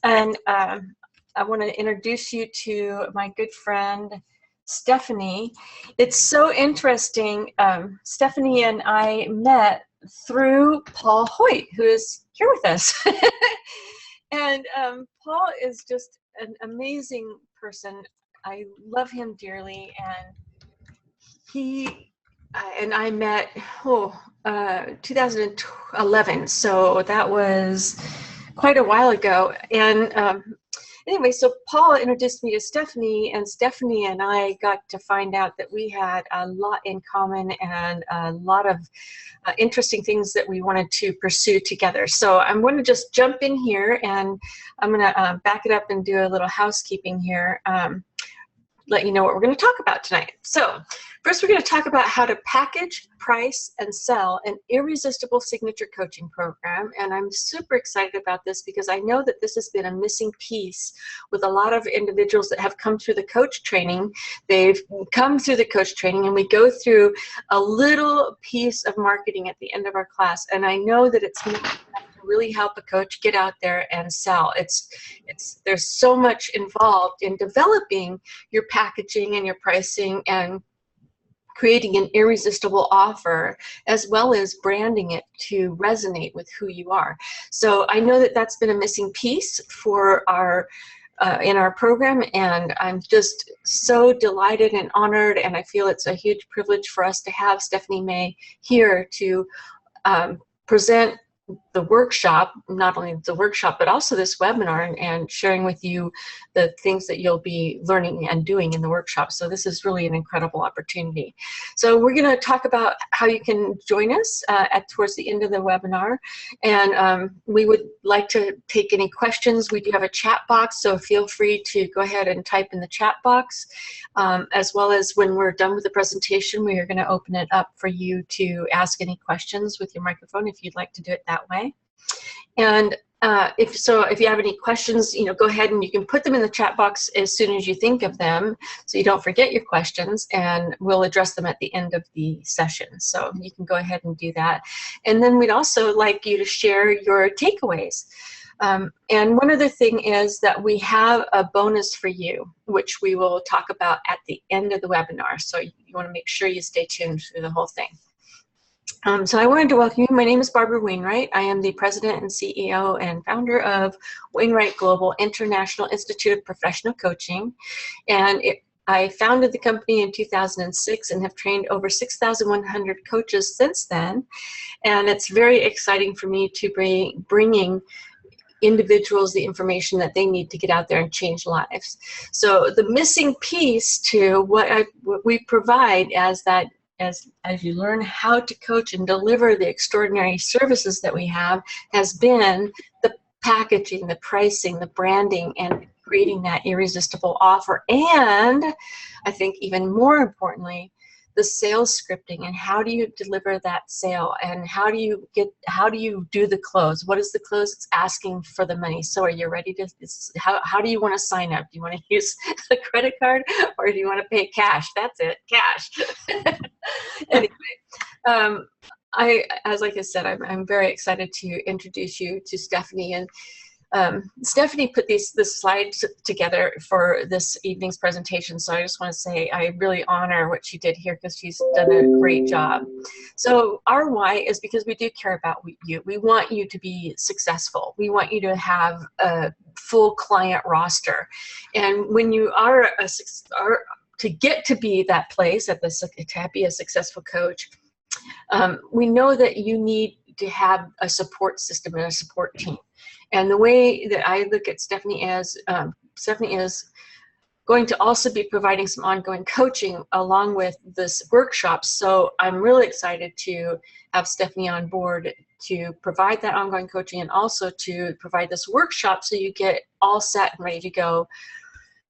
And I want to introduce you to my good friend, Stephanie. It's so interesting. Stephanie and I met through Paul Hoyt, who is here with us. And Paul is just an amazing person. I love him dearly, and he and I met 2011, so that was quite a while ago. And anyway, so Paul introduced me to Stephanie, and Stephanie and I got to find out that we had a lot in common and a lot of interesting things that we wanted to pursue together. So I'm going to just jump in here, and I'm going to back it up and do a little housekeeping here. Let you know what we're going to talk about tonight. So first, we're going to talk about how to package, price, and sell an irresistible signature coaching program. And I'm super excited about this because I know that this has been a missing piece with a lot of individuals that have come through the coach training. They've come through the coach training, and we go through a little piece of marketing at the end of our class. And I know that it's not enough to really help a coach get out there and sell. There's so much involved in developing your packaging and your pricing and creating an irresistible offer, as well as branding it to resonate with who you are. So I know that that's been a missing piece for our in our program, and I'm just so delighted and honored, and I feel it's a huge privilege for us to have Stephanie May here to present the workshop, not only the workshop, but also this webinar, and sharing with you the things that you'll be learning and doing in the workshop. So this is really an incredible opportunity. So we're going to talk about how you can join us towards the end of the webinar. And we would like to take any questions. We do have a chat box, so feel free to go ahead and type in the chat box. As well as when we're done with the presentation, we are going to open it up for you to ask any questions with your microphone if you'd like to do it that way. And if you have any questions, go ahead and you can put them in the chat box as soon as you think of them, so you don't forget your questions, and we'll address them at the end of the session. So you can go ahead and do that. And then we'd also like you to share your takeaways. And one other thing is that we have a bonus for you, which we will talk about at the end of the webinar. So you want to make sure you stay tuned through the whole thing. So I wanted to welcome you. My name is Barbara Wainwright. I am the president and CEO and founder of Wainwright Global International Institute of Professional Coaching. And I founded the company in 2006 and have trained over 6,100 coaches since then. And it's very exciting for me to be bringing individuals the information that they need to get out there and change lives. So the missing piece to what we provide as you learn how to coach and deliver the extraordinary services that we have has been the packaging, the pricing, the branding, and creating that irresistible offer. And I think even more importantly, the sales scripting, and how do you deliver that sale, and how do you do the close? What is the close? It's asking for the money. So are you ready to, how do you want to sign up? Do you want to use the credit card, or do you want to pay cash? That's it, cash. Anyway, like I said, I'm very excited to introduce you to Stephanie. And Stephanie put this slide together for this evening's presentation, so I just want to say I really honor what she did here because she's done a great job. So our why is because we do care about you. We want you to be successful. We want you to have a full client roster, and when you are to get to be that place to be a successful coach, we know that you need to have a support system and a support team. And the way that I look at Stephanie is going to also be providing some ongoing coaching along with this workshop. So I'm really excited to have Stephanie on board to provide that ongoing coaching, and also to provide this workshop so you get all set and ready to go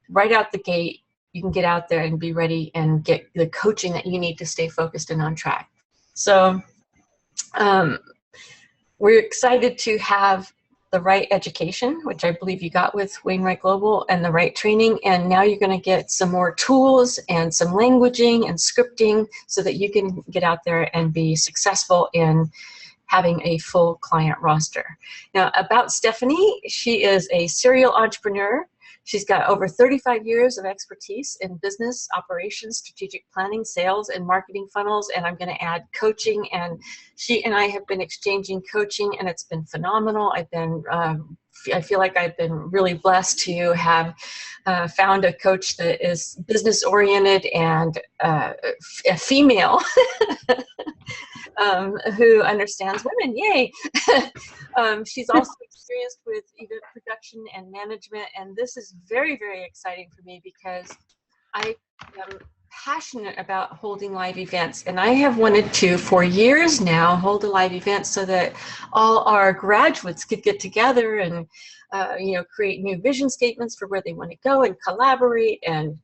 right out the gate. You can get out there and be ready and get the coaching that you need to stay focused and on track. So we're excited to have the right education, which I believe you got with Wainwright Global, and the right training, and now you're going to get some more tools and some languaging and scripting so that you can get out there and be successful in having a full client roster. Now, about Stephanie, she is a serial entrepreneur. She's got over 35 years of expertise in business operations, strategic planning, sales, and marketing funnels. And I'm going to add coaching. And she and I have been exchanging coaching, and it's been phenomenal. I feel like I've been really blessed to have found a coach that is business oriented and a female who understands women. Yay! She's also experienced with event production and management, and this is very, very exciting for me because I am passionate about holding live events, and I have wanted to for years now hold a live event so that all our graduates could get together and create new vision statements for where they want to go and collaborate and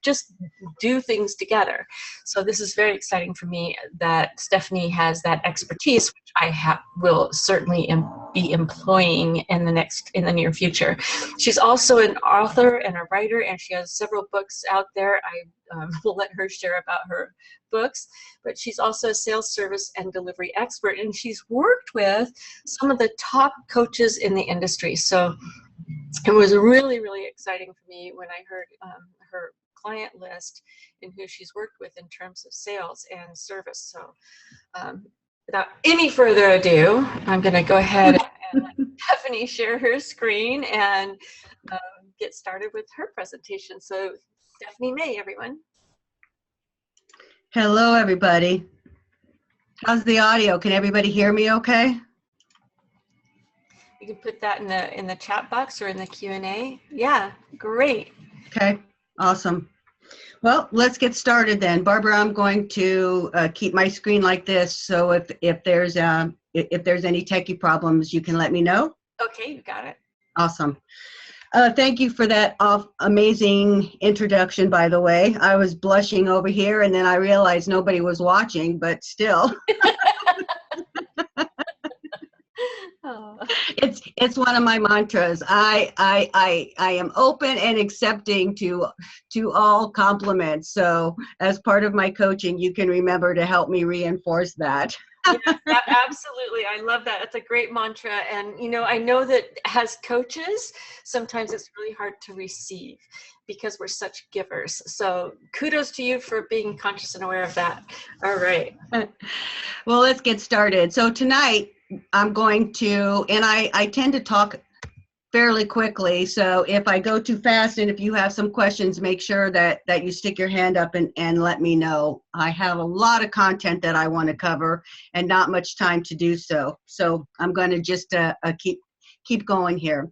just do things together. So this is very exciting for me that Stephanie has that expertise, which I will certainly be employing in the near future. She's also an author and a writer, and she has several books out there. I will let her share about her books, but she's also a sales, service, and delivery expert, and she's worked with some of the top coaches in the industry. So it was really, really exciting for me when I heard her client list and who she's worked with in terms of sales and service. So without any further ado, I'm going to go ahead and let Stephanie share her screen and get started with her presentation. So Stephanie May, everyone. Hello, everybody. How's the audio? Can everybody hear me okay? You can put that in the chat box or in the Q&A. Yeah, great. Okay, awesome. Well, let's get started then. Barbara, I'm going to keep my screen like this, so if there's any techie problems, you can let me know. Okay, you got it. Awesome. Thank you for that amazing introduction, by the way. I was blushing over here, and then I realized nobody was watching, but still. Oh. It's one of my mantras. I am open and accepting to all compliments. So as part of my coaching, you can remember to help me reinforce that. Yeah, absolutely. I love that. It's a great mantra. And, I know that as coaches, sometimes it's really hard to receive because we're such givers. So kudos to you for being conscious and aware of that. All right. Well, let's get started. So tonight I'm going to, and I tend to talk fairly quickly. So if I go too fast and if you have some questions, make sure that you stick your hand up and let me know. I have a lot of content that I want to cover and not much time to do so. So I'm going to just keep going here.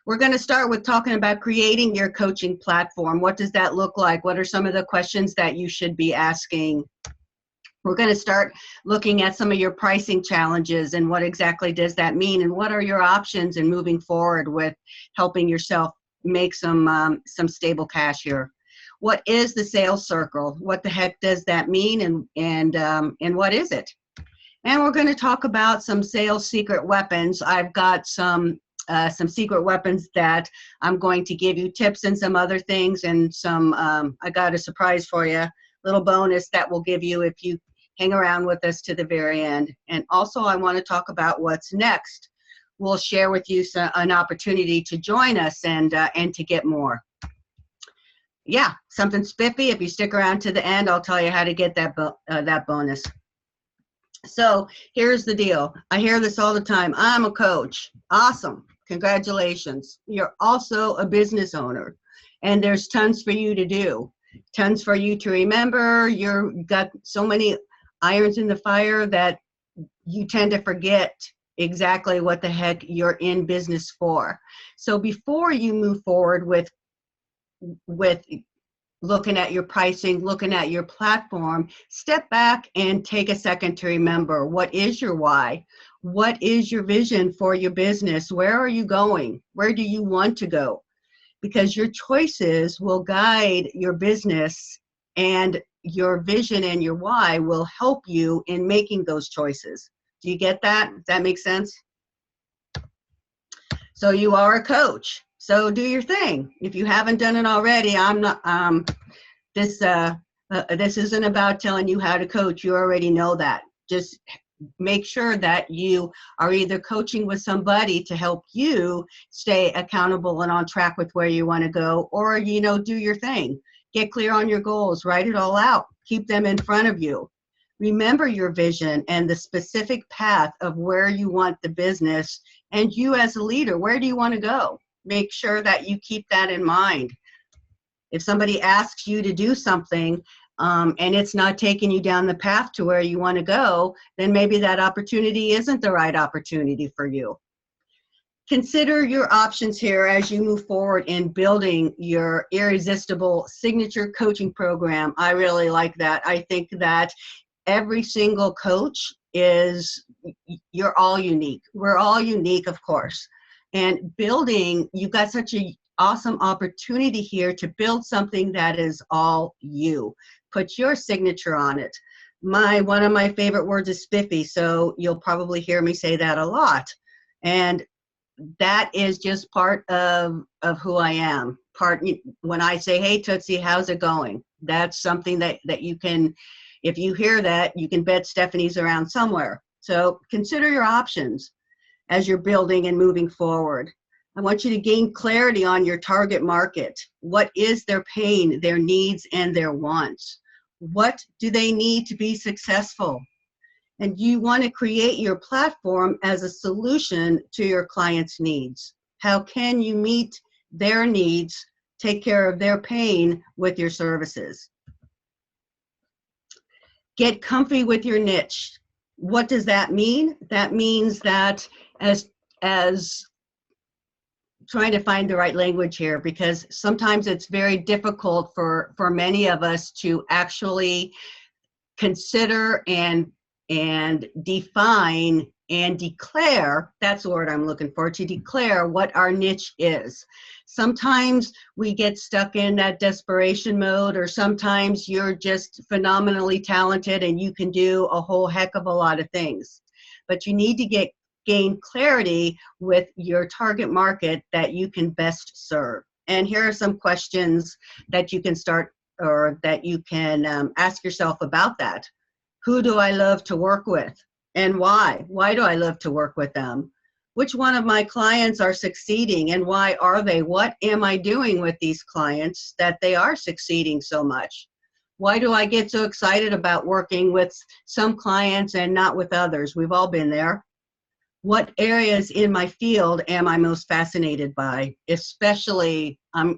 We're going to start with talking about creating your coaching platform. What does that look like? What are some of the questions that you should be asking? We're going to start looking at some of your pricing challenges and what exactly does that mean and what are your options in moving forward with helping yourself make some stable cash here. What is the sales circle? What the heck does that mean and what is it? And we're going to talk about some sales secret weapons. I've got some secret weapons that I'm going to give you tips and some other things and some I got a surprise for you, little bonus that we'll give you if you hang around with us to the very end. And also I want to talk about what's next. We'll share with you an opportunity to join us and to get more. Yeah, something spiffy. If you stick around to the end, I'll tell you how to get that bonus. So here's the deal. I hear this all the time. I'm a coach. Awesome. Congratulations. You're also a business owner, and there's tons for you to do. Tons for you to remember. You've got so many irons in the fire that you tend to forget exactly what the heck you're in business for. So before you move forward with looking at your pricing, looking at your platform, step back and take a second to remember, what is your why? What is your vision for your business? Where are you going? Where do you want to go? Because your choices will guide your business, and your vision and your why will help you in making those choices. Do you get that? Does that make sense? So you are a coach. So do your thing. If you haven't done it already, I'm not. This isn't about telling you how to coach. You already know that. Just make sure that you are either coaching with somebody to help you stay accountable and on track with where you want to go, or, do your thing. Get clear on your goals, write it all out, keep them in front of you. Remember your vision and the specific path of where you want the business, and you as a leader, where do you want to go? Make sure that you keep that in mind. If somebody asks you to do something and it's not taking you down the path to where you want to go, then maybe that opportunity isn't the right opportunity for you. Consider your options here as you move forward in building your irresistible signature coaching program. I really like that. I think that every single coach you're all unique. We're all unique, of course. And you've got such an awesome opportunity here to build something that is all you. Put your signature on it. One of my favorite words is spiffy, so you'll probably hear me say that a lot. And that is just part of who I am. When I say, hey, Tootsie, how's it going? That's something that you can, if you hear that, you can bet Stephanie's around somewhere. So consider your options as you're building and moving forward. I want you to gain clarity on your target market. What is their pain, their needs, and their wants? What do they need to be successful? And you want to create your platform as a solution to your clients' needs. How can you meet their needs, take care of their pain with your services? Get comfy with your niche. What does that mean? That means that as trying to find the right language here, because sometimes it's very difficult for many of us to actually consider and define and declare, that's the word I'm looking for, to declare what our niche is. Sometimes we get stuck in that desperation mode, or sometimes you're just phenomenally talented and you can do a whole heck of a lot of things. But you need to gain clarity with your target market that you can best serve. And here are some questions that you can start, or that you can ask yourself about that. Who do I love to work with, and why? Why do I love to work with them? Which one of my clients are succeeding, and why are they? What am I doing with these clients that they are succeeding so much? Why do I get so excited about working with some clients and not with others? We've all been there. What areas in my field am I most fascinated by? Especially, I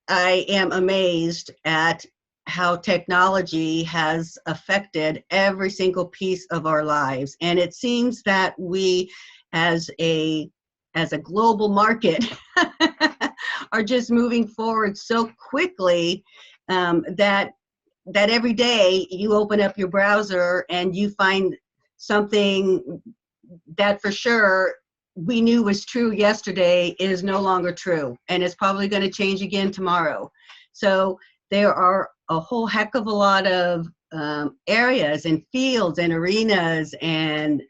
am amazed at how technology has affected every single piece of our lives. And it seems that we, as a global market, are just moving forward so quickly that every day you open up your browser and you find something that for sure we knew was true yesterday is no longer true, and it's probably going to change again tomorrow. So there are a whole heck of a lot of areas and fields and arenas and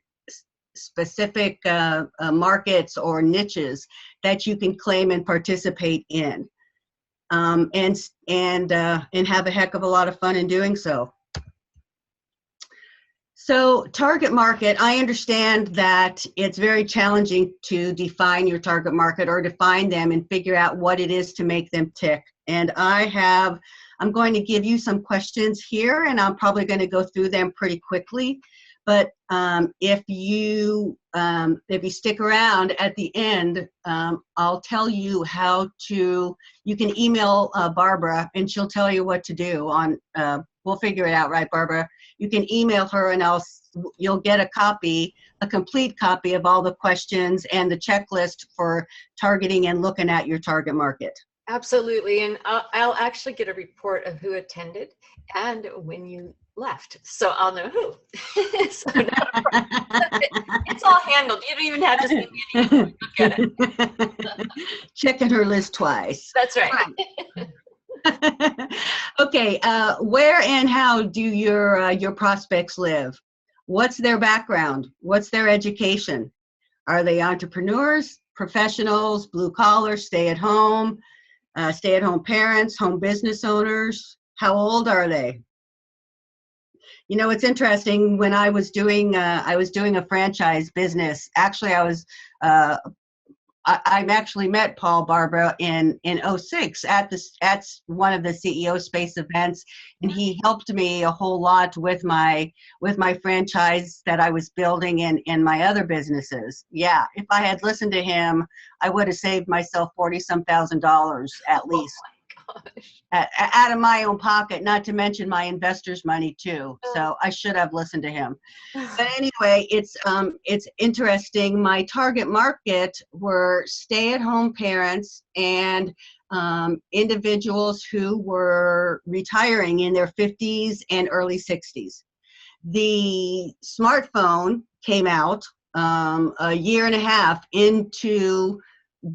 specific markets or niches that you can claim and participate in, and have a heck of a lot of fun in doing so. So target market, I understand that it's very challenging to define your target market or define them and figure out what it is to make them tick. And I'm going to give you some questions here, and I'm probably going to go through them pretty quickly. But if you stick around at the end, I'll tell you you can email Barbara, and she'll tell you what to do we'll figure it out, right, Barbara? You can email her, and you'll get a complete copy of all the questions and the checklist for targeting and looking at your target market. Absolutely, and I'll actually get a report of who attended and when you left, so I'll know who. So it's all handled. You don't even have to send me anything. Look at it. Checking her list twice. That's right. Okay, where and how do your prospects live? What's their background? What's their education? Are they entrepreneurs, professionals, blue collar, stay-at-home parents, home business owners? How old are they? You know, it's interesting. When I was doing a franchise business. Actually, I've actually met Paul, Barbara, in '06 at one of the CEO Space events, and he helped me a whole lot with my franchise that I was building in my other businesses. Yeah, if I had listened to him, I would have saved myself $40-some thousand at least. Oh my gosh. Out of my own pocket, not to mention my investors' money too. So I should have listened to him. But anyway, it's interesting. My target market were stay-at-home parents and individuals who were retiring in their 50s and early 60s. The smartphone came out a year and a half into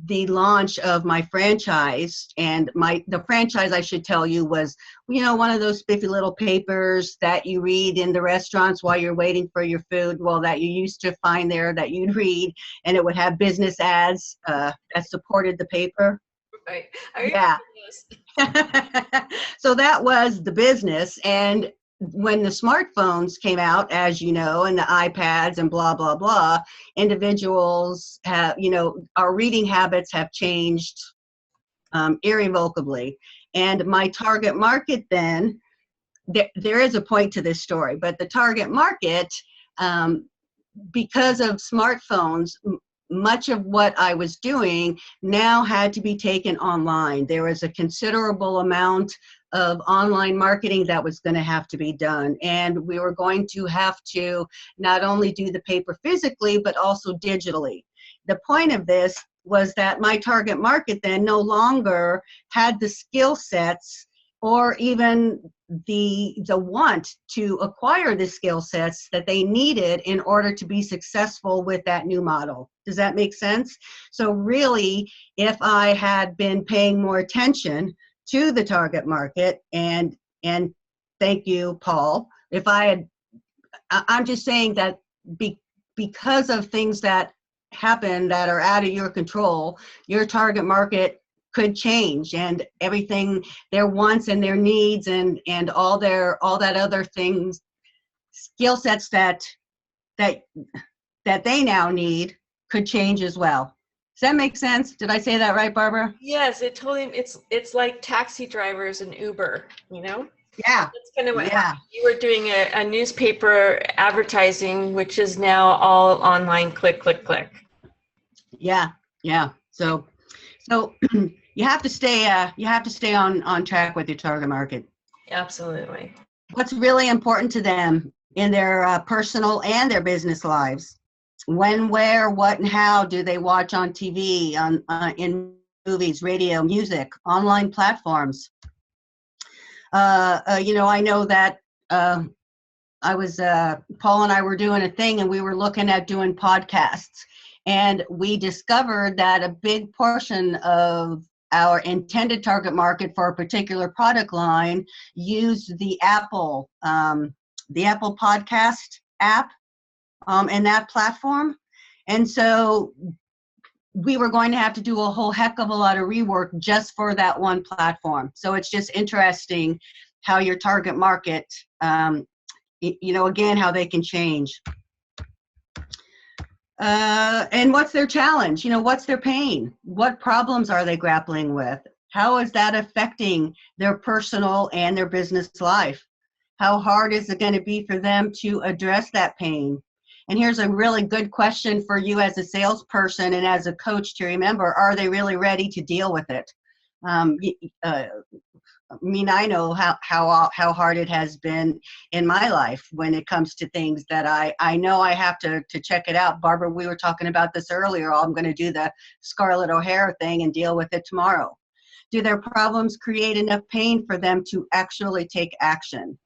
the launch of my franchise, and the franchise, I should tell you, was, you know, one of those spiffy little papers that you read in the restaurants while you're waiting for your food. Well, that you used to find there, that you'd read, and it would have business ads that supported the paper. Right. Yeah. So that was the business. And when the smartphones came out, as you know, and the iPads and blah, blah, blah, individuals have, you know, our reading habits have changed irrevocably. And my target market then, there is a point to this story, but the target market, because of smartphones, much of what I was doing now had to be taken online. There was a considerable amount of online marketing that was going to have to be done. And we were going to have to not only do the paper physically, but also digitally. The point of this was that my target market then no longer had the skill sets or even the want to acquire the skill sets that they needed in order to be successful with that new model. Does that make sense? So really, if I had been paying more attention to the target market, and thank you, Paul, if I had, I'm just saying that because of things that happen that are out of your control, your target market could change, and everything, their wants and their needs and all that other things, skill sets that they now need could change as well. Does that make sense? Did I say that right, Barbara? Yes, it totally. It's like taxi drivers and Uber. You know. Yeah. That's kind of what happened. You were doing a newspaper advertising, which is now all online. Click, click, click. Yeah. So you have to stay on track with your target market. Absolutely. What's really important to them in their personal and their business lives? When, where, what, and how do they watch on TV, in movies, radio, music, online platforms? You know, I know that Paul and I were doing a thing, and we were looking at doing podcasts, and we discovered that a big portion of our intended target market for a particular product line used the Apple Podcast app. And that platform. And so we were going to have to do a whole heck of a lot of rework just for that one platform. So it's just interesting how your target market, you know, again, how they can change. And what's their challenge? You know, what's their pain? What problems are they grappling with? How is that affecting their personal and their business life? How hard is it going to be for them to address that pain? And here's a really good question for you as a salesperson and as a coach to remember: are they really ready to deal with it? I mean, I know how hard it has been in my life when it comes to things that I know I have to check it out. Barbara, we were talking about this earlier. I'm going to do the Scarlett O'Hara thing and deal with it tomorrow. Do their problems create enough pain for them to actually take action?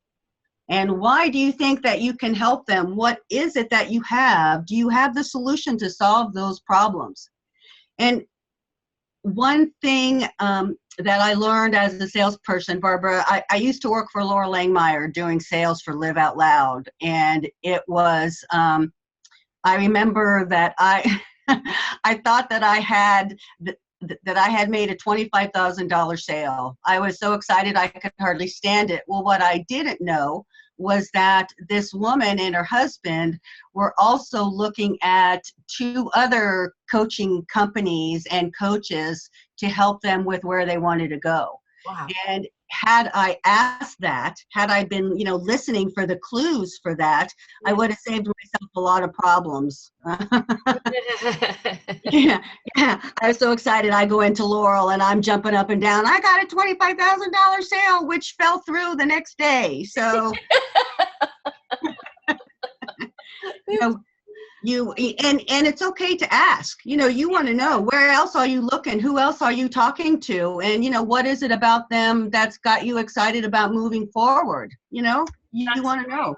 And why do you think that you can help them? What is it that you have? Do you have the solution to solve those problems? And one thing that I learned as a salesperson, Barbara, I used to work for Laura Langmeyer doing sales for Live Out Loud. And it was, I remember that I thought that I had made a $25,000 sale. I was so excited I could hardly stand it. Well, what I didn't know was that this woman and her husband were also looking at 2 other coaching companies and coaches to help them with where they wanted to go. Wow. And had I asked that, had I been, listening for the clues for that, I would have saved myself a lot of problems. Yeah. I was so excited. I go into Laurel and I'm jumping up and down. I got a $25,000 sale, which fell through the next day. So, and it's okay to ask. You want to know, where else are you looking? Who else are you talking to? And what is it about them that's got you excited about moving forward? You want to know.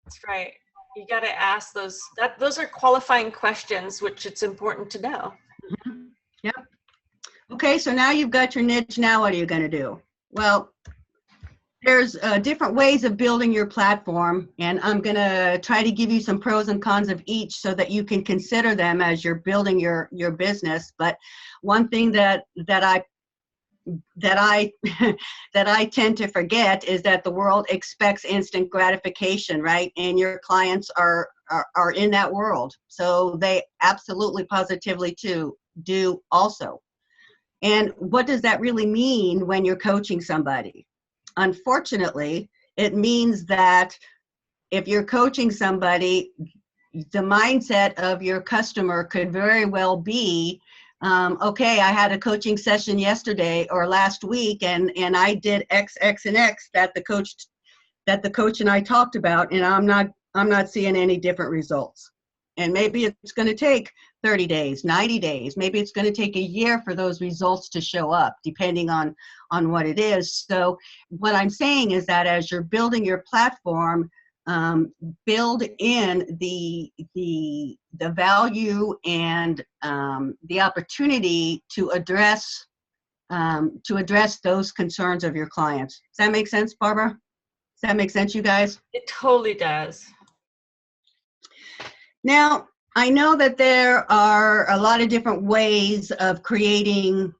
That's right. You got to ask those. Those are qualifying questions, which it's important to know. Mm-hmm. Yep. Okay, so now you've got your niche. Now what are you going to do? Well, there's different ways of building your platform, and I'm going to try to give you some pros and cons of each so that you can consider them as you're building your business. But one thing that I tend to forget is that the world expects instant gratification, right? And your clients are in that world, so they absolutely positively do also. And what does that really mean when you're coaching somebody? Unfortunately, it means that if you're coaching somebody, the mindset of your customer could very well be, okay, I had a coaching session yesterday or last week, and I did X, X, and X that the coach and I talked about, and I'm not seeing any different results. And maybe it's going to take 30 days, 90 days. Maybe it's going to take a year for those results to show up, depending on what it is. So what I'm saying is that as you're building your platform, build in the value and the opportunity to address those concerns of your clients. Does that make sense, Barbara? Does that make sense, you guys? It totally does. Now, I know that there are a lot of different ways of creating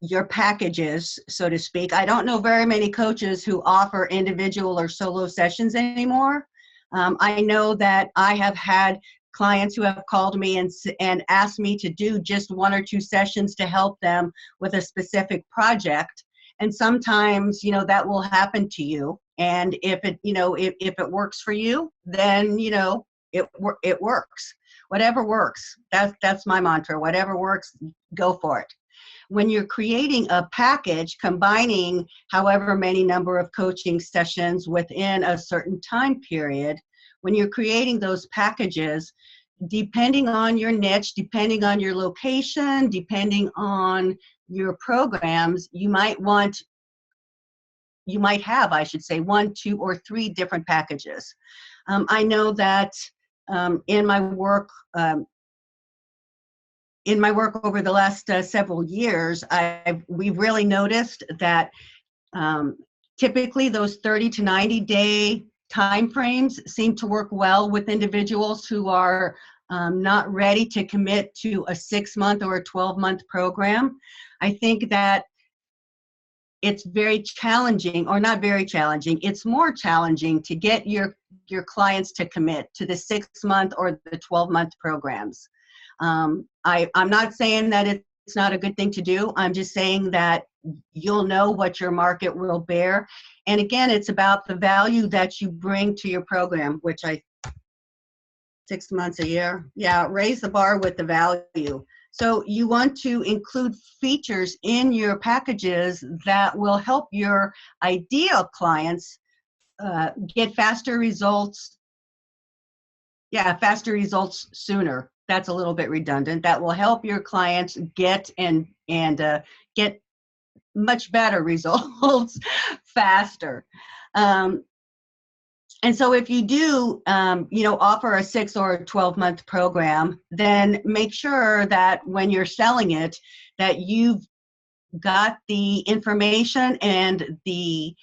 your packages, so to speak. I don't know very many coaches who offer individual or solo sessions anymore. I know that I have had clients who have called me and asked me to do just 1 or 2 sessions to help them with a specific project. And sometimes, that will happen to you. And if it works for you, then, it works. Whatever works. That's my mantra. Whatever works, go for it. When you're creating a package, combining however many number of coaching sessions within a certain time period, when you're creating those packages, depending on your niche, depending on your location, depending on your programs, you might have, I should say, 1, 2, or 3 different packages. I know that in my work over the last several years, we've really noticed that typically those 30 to 90 day timeframes seem to work well with individuals who are not ready to commit to a 6-month or a 12-month program. I think that it's very challenging, or not very challenging, it's more challenging to get your clients to commit to the 6-month or the 12-month programs. I'm not saying that it's not a good thing to do. I'm just saying that you'll know what your market will bear. And again, it's about the value that you bring to your program, which 6 months a year. Yeah, raise the bar with the value. So you want to include features in your packages that will help your ideal clients get faster results. Yeah, faster results sooner. That's a little bit redundant. That will help your clients get get much better results faster. And so if you do, offer a 6 or a 12-month program, then make sure that when you're selling it, that you've got the information and the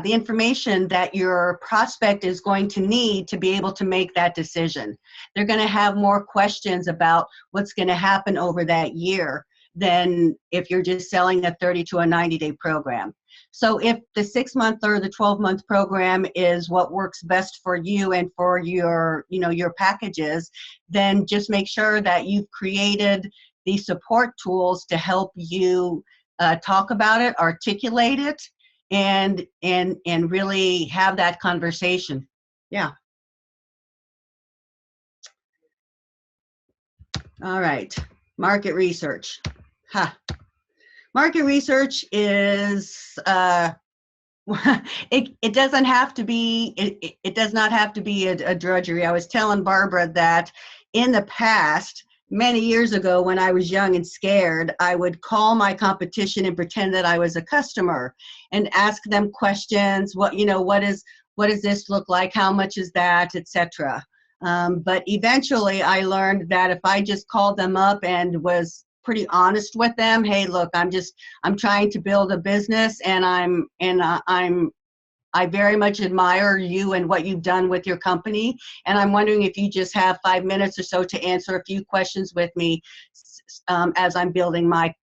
information that your prospect is going to need to be able to make that decision. They're going to have more questions about what's going to happen over that year than if you're just selling a 30 to a 90-day program. So if the 6-month or the 12-month program is what works best for you and for your, your packages, then just make sure that you've created the support tools to help you talk about it, articulate it, and really have that conversation. Yeah. All right. Market research. Market research is it doesn't have to be it does not have to be a drudgery. I was telling Barbara that in the past, many years ago, when I was young and scared, I would call my competition and pretend that I was a customer and ask them questions. What does this look like? How much is that, etc. But eventually I learned that if I just called them up and was pretty honest with them, hey, look, I'm trying to build a business, and I very much admire you and what you've done with your company, and I'm wondering if you just have 5 minutes or so to answer a few questions with me as I'm building my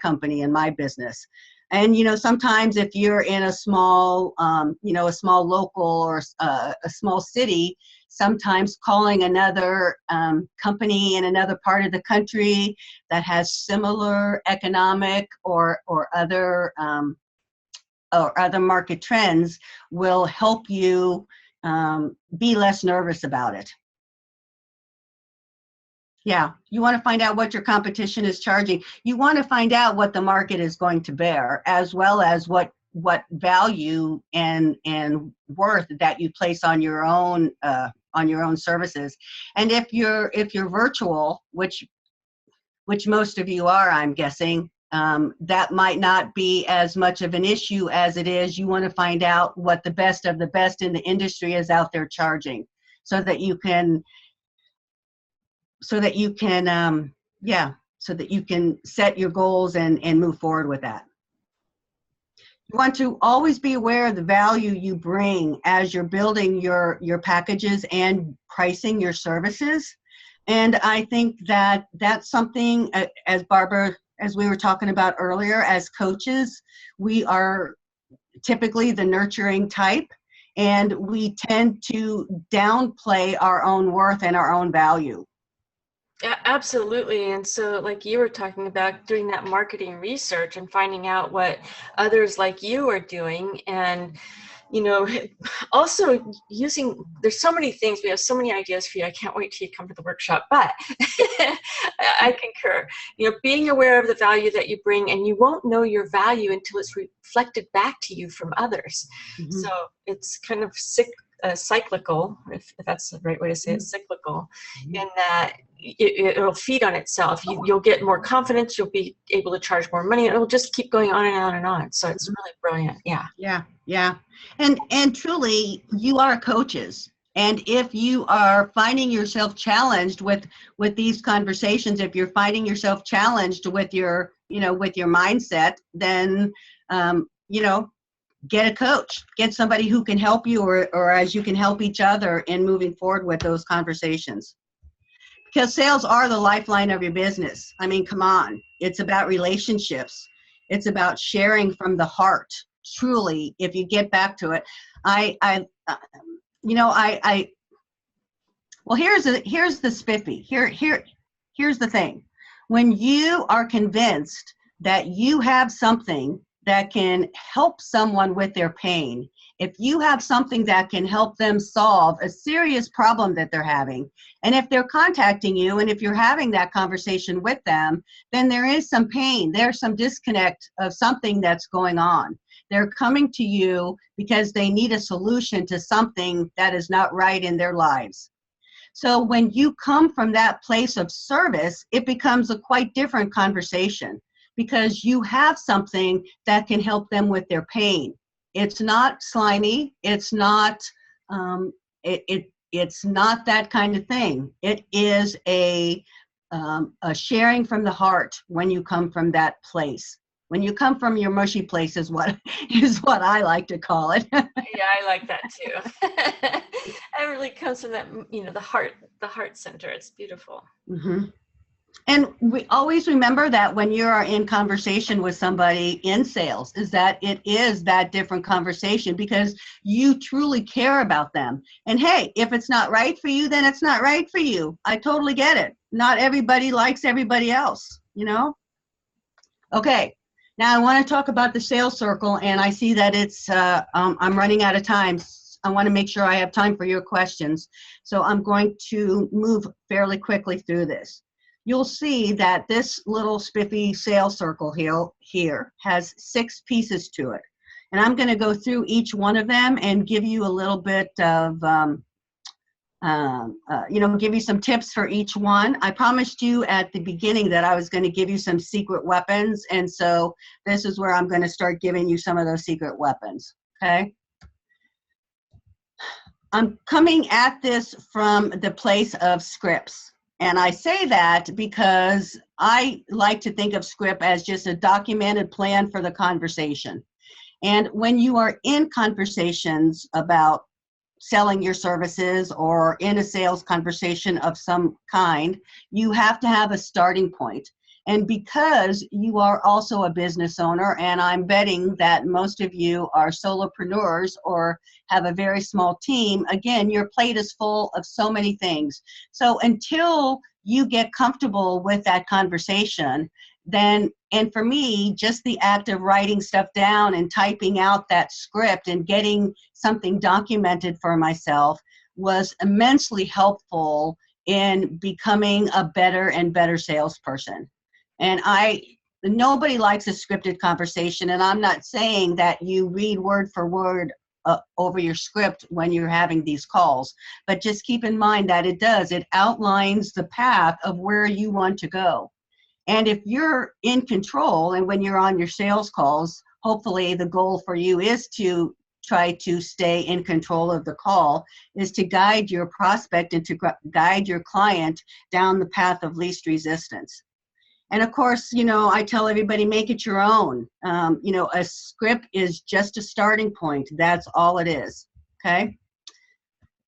company and my business. And sometimes if you're in a small a small local or a small city, sometimes calling another company in another part of the country that has similar economic or other market trends will help you be less nervous about it. Yeah, you want to find out what your competition is charging. You want to find out what the market is going to bear, as well as what value and worth that you place on your own services. And if you're virtual, which most of you are, I'm guessing, that might not be as much of an issue as it is. You want to find out what the best of the best in the industry is out there charging, so that you can set your goals and move forward with that. You want to always be aware of the value you bring as you're building your packages and pricing your services. And I think that that's something, as Barbara, as we were talking about earlier, as coaches, we are typically the nurturing type, and we tend to downplay our own worth and our own value. Yeah, absolutely. And so, like you were talking about, doing that marketing research and finding out what others like you are doing, and also there's so many things, we have so many ideas for you. I can't wait till you come to the workshop, but I concur. Being aware of the value that you bring, and you won't know your value until it's reflected back to you from others. Mm-hmm. So it's kind of cyclical, if that's the right way to say it, cyclical, in that it'll feed on itself. You'll get more confidence, you'll be able to charge more money, and it'll just keep going on and on and on. So it's really brilliant. Yeah. And truly, you are coaches. And if you are finding yourself challenged with these conversations, if you're finding yourself challenged with your mindset, then get a coach, get somebody who can help you, or as you can help each other in moving forward with those conversations. Because sales are the lifeline of your business. I mean, come on. It's about relationships. It's about sharing from the heart. Truly, if you get back to it, well, here's the spiffy. Here's the thing. When you are convinced that you have something that can help someone with their pain, if you have something that can help them solve a serious problem that they're having, and if they're contacting you and if you're having that conversation with them, then there is some pain, there's some disconnect of something that's going on. They're coming to you because they need a solution to something that is not right in their lives. So when you come from that place of service, it becomes a quite different conversation, because you have something that can help them with their pain. It's not slimy. It's not it's not that kind of thing. It is a sharing from the heart when you come from that place. When you come from your mushy place is what I like to call it. Yeah, I like that too. It really comes from that, the heart center. It's beautiful. Mm-hmm. And we always remember that when you are in conversation with somebody in sales, is that it is that different conversation because you truly care about them. And hey, if it's not right for you, then it's not right for you. I totally get it. Not everybody likes everybody else, you know? Okay, now I want to talk about the sales circle, and I see that it's, I'm running out of time. I want to make sure I have time for your questions. So I'm going to move fairly quickly through this. You'll see that this little spiffy sales circle here has 6 pieces to it. And I'm going to go through each one of them and give you a little bit of, give you some tips for each one. I promised you at the beginning that I was going to give you some secret weapons. And so this is where I'm going to start giving you some of those secret weapons. Okay. I'm coming at this from the place of scripts. And I say that because I like to think of script as just a documented plan for the conversation. And when you are in conversations about selling your services or in a sales conversation of some kind, you have to have a starting point. And because you are also a business owner, and I'm betting that most of you are solopreneurs or have a very small team, again, your plate is full of so many things. So until you get comfortable with that conversation, then, and for me, just the act of writing stuff down and typing out that script and getting something documented for myself was immensely helpful in becoming a better and better salesperson. And nobody likes a scripted conversation, and I'm not saying that you read word for word over your script when you're having these calls, but just keep in mind that it outlines the path of where you want to go. And if you're in control, and when you're on your sales calls, hopefully the goal for you is to try to stay in control of the call, is to guide your prospect and to guide your client down the path of least resistance. And of course, I tell everybody, make it your own. A script is just a starting point. That's all it is, okay?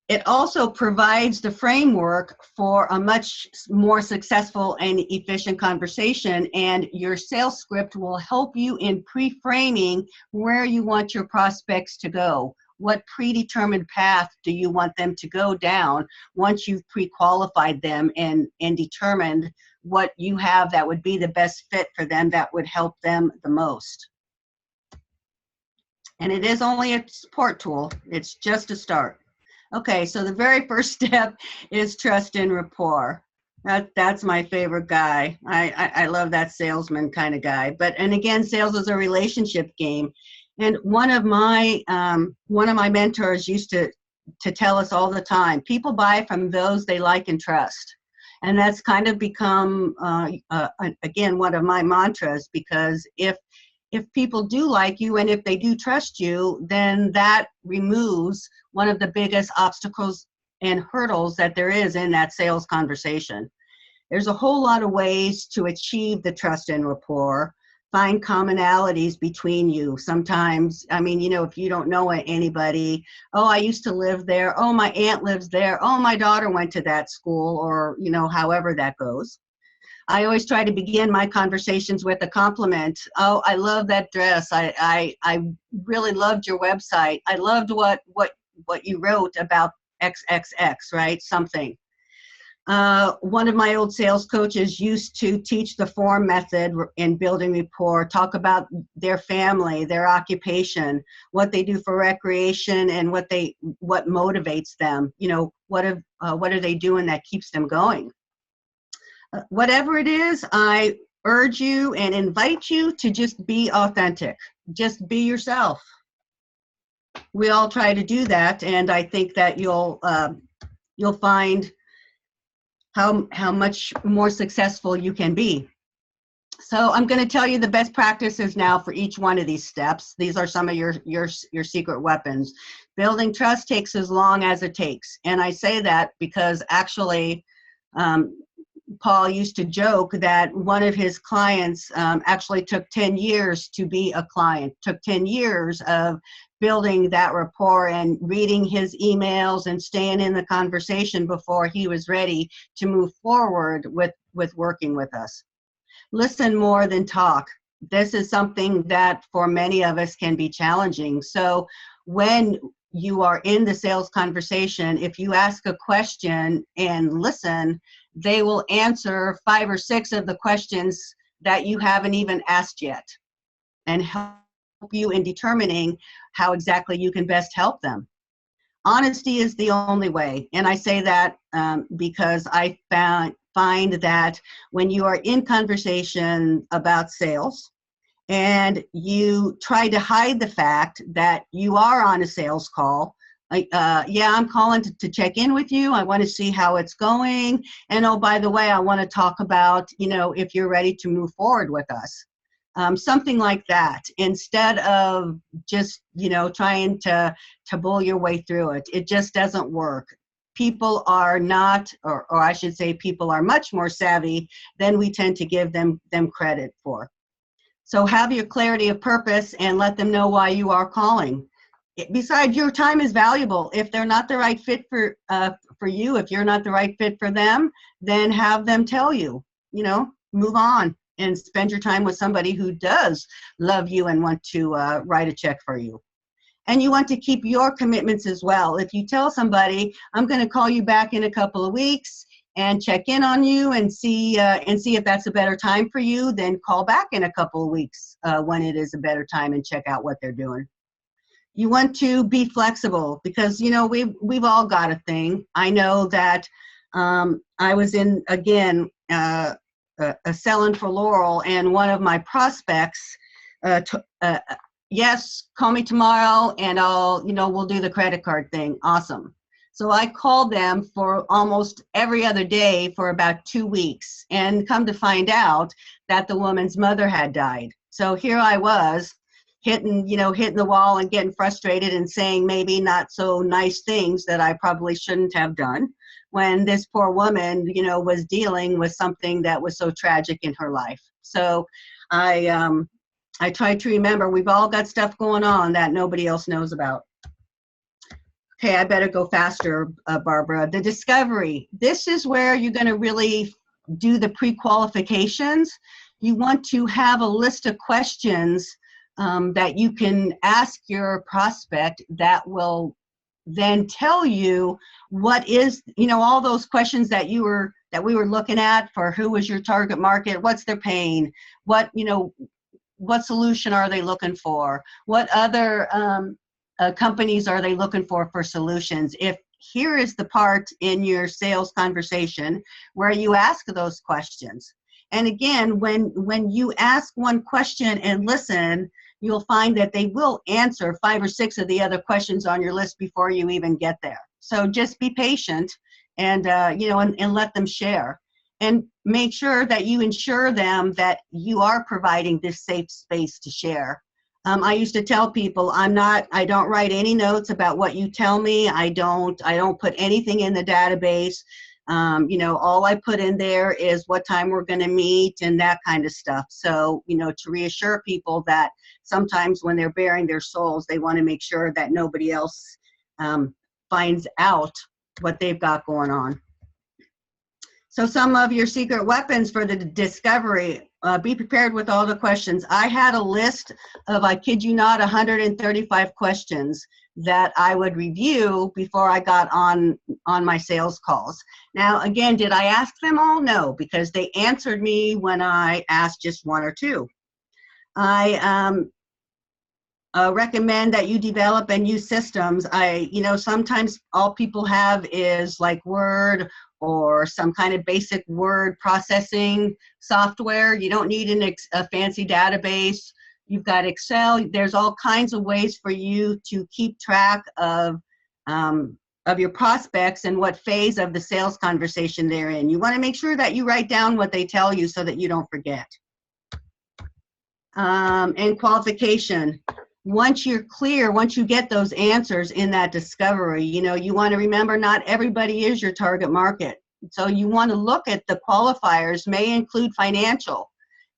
It also provides the framework for a much more successful and efficient conversation, and your sales script will help you in pre-framing where you want your prospects to go. What predetermined path do you want them to go down once you've pre-qualified them and determined what you have that would be the best fit for them, that would help them the most. And it is only a support tool. It's just a start. Okay, so the very first step is trust and rapport. That's my favorite guy. I love that salesman kind of guy. And again, sales is a relationship game. And one of my mentors used to tell us all the time, people buy from those they like and trust. And that's kind of become, again, one of my mantras, because if people do like you and if they do trust you, then that removes one of the biggest obstacles and hurdles that there is in that sales conversation. There's a whole lot of ways to achieve the trust and rapport. Find commonalities between you. Sometimes, if you don't know anybody, oh, I used to live there. Oh, my aunt lives there. Oh, my daughter went to that school, or, however that goes. I always try to begin my conversations with a compliment. Oh, I love that dress. I really loved your website. I loved what you wrote about XXX, right? Something. One of my old sales coaches used to teach the FORM method in building rapport, talk about their family, their occupation, what they do for recreation, and what motivates them. What are they doing that keeps them going? Whatever it is, I urge you and invite you to just be authentic. Just be yourself. We all try to do that, and I think that you'll find how much more successful you can be. So I'm going to tell you the best practices now for each one of these steps. These are some of your secret weapons. Building trust takes as long as it takes. And I say that because actually Paul used to joke that one of his clients actually took 10 years to be a client, took 10 years of building that rapport and reading his emails and staying in the conversation before he was ready to move forward with with working with us. Listen more than talk. This is something that for many of us can be challenging. So when you are in the sales conversation, if you ask a question and listen, they will answer 5 or 6 of the questions that you haven't even asked yet, and help you in determining how exactly you can best help them. Honesty is the only way, and I say that because I find that when you are in conversation about sales and you try to hide the fact that you are on a sales call, like, yeah, I'm calling to check in with you. I want to see how it's going. And oh, by the way, I want to talk about, if you're ready to move forward with us. Something like that, instead of just, trying to bull your way through it. It just doesn't work. People are not, or I should say people are much more savvy than we tend to give them credit for. So have your clarity of purpose and let them know why you are calling. Besides, your time is valuable. If they're not the right fit for you, if you're not the right fit for them, then have them tell you, move on and spend your time with somebody who does love you and want to write a check for you. And you want to keep your commitments as well. If you tell somebody, I'm going to call you back in a couple of weeks and check in on you and see if that's a better time for you, then call back in a couple of weeks when it is a better time and check out what they're doing. You want to be flexible because, we've all got a thing. I know that I was in, again, selling for Laurel, and one of my prospects, yes, call me tomorrow and we'll do the credit card thing. Awesome. So I called them for almost every other day for about 2 weeks, and come to find out that the woman's mother had died. So here I was hitting the wall and getting frustrated and saying maybe not so nice things that I probably shouldn't have done, when this poor woman, was dealing with something that was so tragic in her life. So I try to remember we've all got stuff going on that nobody else knows about. Okay, I better go faster, Barbara. The discovery. This is where you're going to really do the pre-qualifications. You want to have a list of questions that you can ask your prospect that will then tell you what is, all those questions that we were looking at for who was your target market, what's their pain, what solution are they looking for, what other companies are they looking for solutions. If here is the part in your sales conversation where you ask those questions. And again, when you ask one question and listen, you'll find that they will answer 5 or 6 of the other questions on your list before you even get there. So just be patient and, and let them share. And make sure that you ensure them that you are providing this safe space to share. I used to tell people, I don't write any notes about what you tell me. I don't put anything in the database. All I put in there is what time we're going to meet and that kind of stuff. So, to reassure people that sometimes when they're bearing their souls, they want to make sure that nobody else finds out what they've got going on. So some of your secret weapons for the discovery, be prepared with all the questions. I had a list of, I kid you not, 135 questions that I would review before I got on my sales calls. Now, again, did I ask them all? No, because they answered me when I asked just 1 or 2. I recommend that you develop and use systems. Sometimes all people have is like Word or some kind of basic word processing software. You don't need a fancy database. You've got Excel. There's all kinds of ways for you to keep track of your prospects and what phase of the sales conversation they're in. You want to make sure that you write down what they tell you so that you don't forget. And qualification. Once you're clear, once you get those answers in that discovery, you want to remember not everybody is your target market. So you want to look at the qualifiers, may include financial.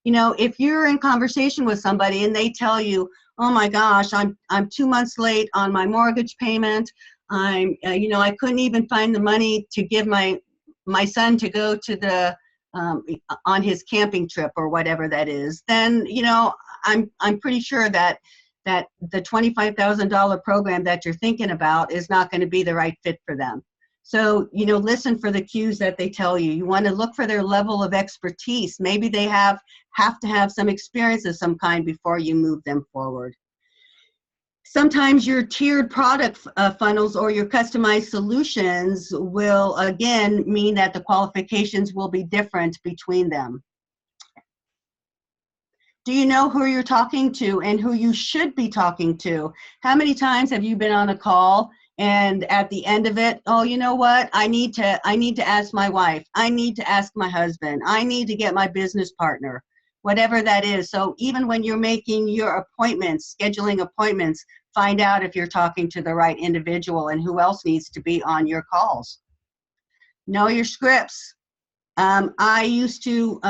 If you're in conversation with somebody and they tell you, oh my gosh, I'm 2 months late on my mortgage payment. I couldn't even find the money to give my son to go to the on his camping trip or whatever that is, then, you know, I'm pretty sure that the $25,000 program that you're thinking about is not going to be the right fit for them. So, you know, listen for the cues that they tell you. You want to look for their level of expertise. Maybe they have to have some experience of some kind before you move them forward. Sometimes your tiered product funnels or your customized solutions will, again, mean that the qualifications will be different between them. Do you know who you're talking to and who you should be talking to? How many times have you been on a call and at the end of it, oh, you know what? I need to ask my wife. I need to ask my husband. I need to get my business partner, whatever that is. So even when you're making your appointments, scheduling appointments, find out if you're talking to the right individual and who else needs to be on your calls. Know your scripts. I used to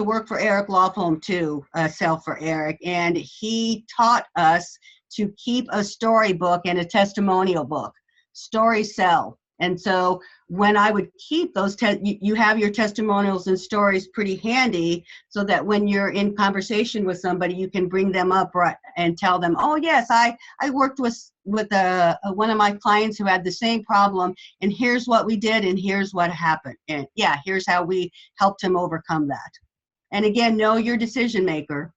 work for Eric Lofholm too, sell for Eric, and he taught us to keep a storybook and a testimonial book. Stories sell. And so when I would keep those, you have your testimonials and stories pretty handy so that when you're in conversation with somebody, you can bring them up and tell them, oh yes, I worked with one of my clients who had the same problem, and here's what we did and here's what happened. And yeah, here's how we helped him overcome that. And again, know your decision maker.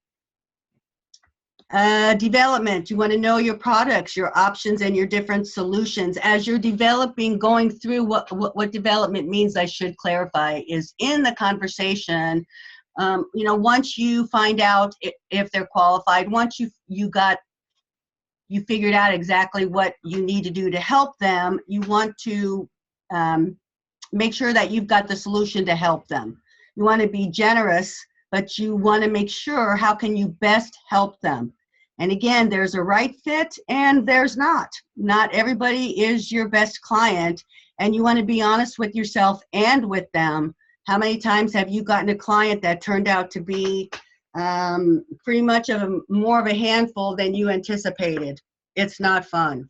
Development, you want to know your products, your options, and your different solutions. As you're developing, going through what development means, I should clarify, is in the conversation, you know, once you find out if they're qualified, once you figured out exactly what you need to do to help them, you want to make sure that you've got the solution to help them. You want to be generous, but you want to make sure how can you best help them. And again, there's a right fit and there's not. Not everybody is your best client, and you want to be honest with yourself and with them. How many times have you gotten a client that turned out to be pretty much more of a handful than you anticipated? It's not fun.